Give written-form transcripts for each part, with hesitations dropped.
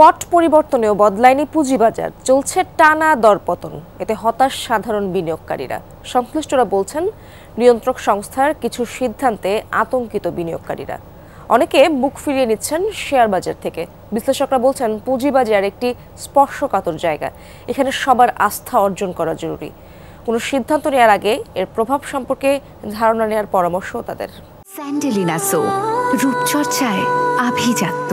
পট পরিবর্তনেও বদলায়নি পুঁজিবাজার, চলছে টানা দরপতন। এতে হতাশ সাধারণ বিনিয়োগকারীরা। সংশ্লিষ্টরা বলছেন, নিয়ন্ত্রক সংস্থার কিছু সিদ্ধান্তে আতঙ্কিত বিনিয়োগকারীরা। অনেকে মুখ ফিরিয়ে নিচ্ছেন শেয়ার বাজার থেকে। বিশ্লেষকরা বলছেন, পুঁজিবাজার একটি স্পর্শকাতর জায়গা, এখানে সবার আস্থা অর্জন করা জরুরি। কোনো সিদ্ধান্ত নেওয়ার আগে এর প্রভাব সম্পর্কে ধারণা নেওয়ার পরামর্শ তাদের। স্যান্ডেলিনা সো, রূপচর্চায় আভিজাত্য।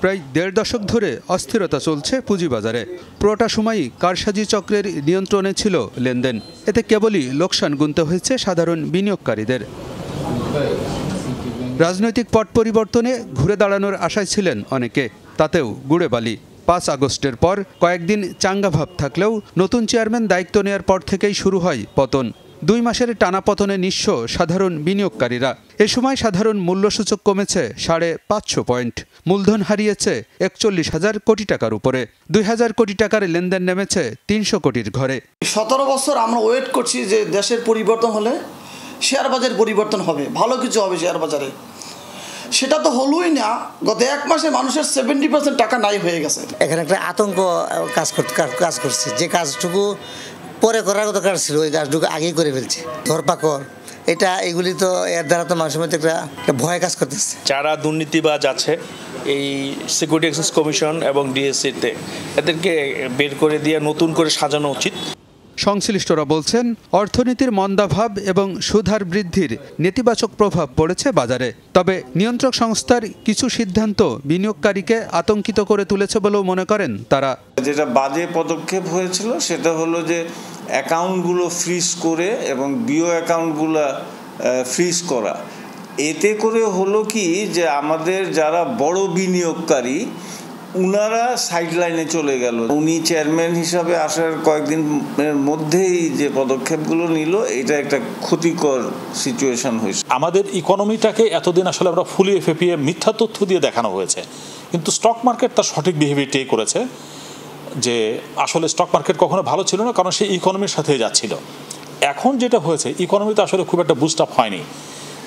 প্রায় ১.৫ দশক ধরে অস্থিরতা চলছে পুঁজিবাজারে। পুরোটা সময়ই কারসাজি চক্রের নিয়ন্ত্রণে ছিল লেনদেন। এতে কেবলই লোকসান গুনতে হয়েছে সাধারণ বিনিয়োগকারীদের। রাজনৈতিক পট পরিবর্তনে ঘুরে দাঁড়ানোর আশায় ছিলেন অনেকে, তাতেও গুড়ে বালি। ৫ আগস্টের পর কয়েকদিন চাঙ্গা ভাব থাকলেও নতুন চেয়ারম্যান দায়িত্ব নেওয়ার পর থেকেই শুরু হয় পতন। ২ মাসের টানা পতনে নিঃস্ব সাধারণ বিনিয়োগকারীরা। এ সময় সাধারণ মূল্যসূচক কমেছে ৫৫০ পয়েন্ট, মূলধন হারিয়েছে ৪১,০০০ কোটি টাকার উপরে। ২,০০০ কোটি টাকার লেনদেন নেমেছে ৩০০ কোটির ঘরে। ১৭ বছর আমরা ওয়েট করছি যে দেশের পরিবর্তন হলে শেয়ার বাজার পরিবর্তন হবে, ভালো কিছু হবে শেয়ার বাজারে। সেটা তো হলোই না। গত ১ মাসে মানুষের 70% টাকা নাই হয়ে গেছে। এখানে একটা আতঙ্ক কাজ করছে, যে কাজটুকু পরে করার কথা কাজ ছিল ওই কাজটুকু আগেই করে ফেলছে। ধরপাকড় এগুলি তো এর দ্বারা তো মানুষের মধ্যে একটা ভয় কাজ করতেছে। যারা দুর্নীতিবাজ আছে এই সিকিউরিটি এক্সচেঞ্জ কমিশন এবং ডিএসসিতে, এদেরকে বের করে দিয়ে নতুন করে সাজানো উচিত। সংশ্লিষ্টরা বলছেন, অর্থনীতির মন্দাভাব এবং সুদহার বৃদ্ধির নেতিবাচক প্রভাব পড়েছে বাজারে। তবে নিয়ন্ত্রক সংস্থার কিছু সিদ্ধান্ত বিনিয়োগকারীকে আতঙ্কিত করে তুলেছে বলেও মনে করেন তারা। যেটা বাজে পদক্ষেপ হয়েছিল সেটা হলো যে অ্যাকাউন্টগুলো ফ্রিজ করে এবং বিও অ্যাকাউন্টগুলো ফ্রিজ করা। এতে করে হলো কি যে আমাদের যারা বড় বিনিয়োগকারী উনারা সাইডলাইনে চলে গেল। উনি চেয়ারম্যান হিসাবে আসার কয়েকদিনের মধ্যেই যে পদক্ষেপগুলো নিল, এটা একটা ক্ষতিকর সিচুয়েশন হয়েছে। আমাদের ইকোনমিটাকে এতদিন আসলে আমরা ফুলিয়ে ফেপিয়ে মিথ্যা তথ্য দিয়ে দেখানো হয়েছে, কিন্তু স্টক মার্কেট তার সঠিক বিহেভিয়ারটাই করেছে। যে আসলে স্টক মার্কেট কখনো ভালো ছিল না, কারণ সে ইকোনমির সাথে যাচ্ছিল। এখন যেটা হয়েছে, ইকোনমিতে আসলে খুব একটা বুস্ট আপ হয়নি,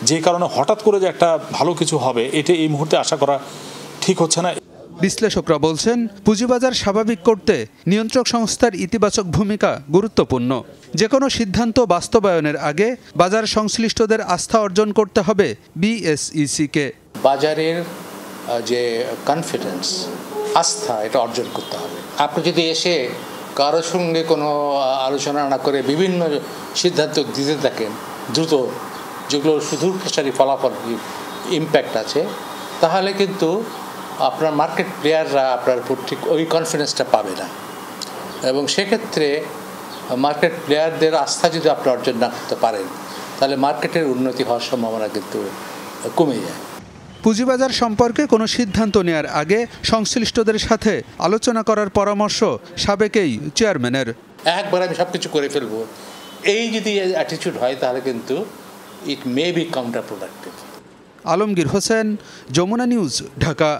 যে কারণে হঠাৎ করে যে একটা ভালো কিছু হবে এটা এই মুহূর্তে আশা করা ঠিক হচ্ছে না। বিশ্লেষকরা বলছেন, পুঁজিবাজার স্বাভাবিক করতে নিয়ন্ত্রক সংস্থার ইতিবাচক ভূমিকা গুরুত্বপূর্ণ। যে কোনো সিদ্ধান্ত বাস্তবায়নের আগে বাজার সংশ্লিষ্টদের আস্থা অর্জন করতে হবে বিএসইসিকে। বাজারের যে কনফিডেন্স, আস্থা, এটা অর্জন করতে হবে। আপনি যদি এসে কারোর সঙ্গে কোনো আলোচনা না করে বিভিন্ন সিদ্ধান্ত দিতে থাকেন দ্রুত, যেগুলো সুদূরপ্রসারী ফলাফল ইম্প্যাক্ট আছে, তাহলে কিন্তু আপনার মার্কেট প্লেয়াররা আপনার উপর ঠিক ওই কনফিডেন্সটা পাবে না, এবং সেক্ষেত্রে মার্কেট প্লেয়ারদের আস্থা যদি আপনি অর্জন না করতে পারেন, তাহলে মার্কেটের উন্নতি হওয়ার সম্ভাবনা কিন্তু কমে যায়। পুঁজিবাজার সম্পর্কে কোনো সিদ্ধান্ত নেওয়ার আগে সংশ্লিষ্টদের সাথে আলোচনা করার পরামর্শ সাবেক এই চেয়ারম্যানের। একবার আমি সব কিছু করে ফেলবো, এই যদি অ্যাটিটিউড হয় তাহলে কিন্তু it may be counterproductive. Alamgir Hossain, Jamuna news, Dhaka.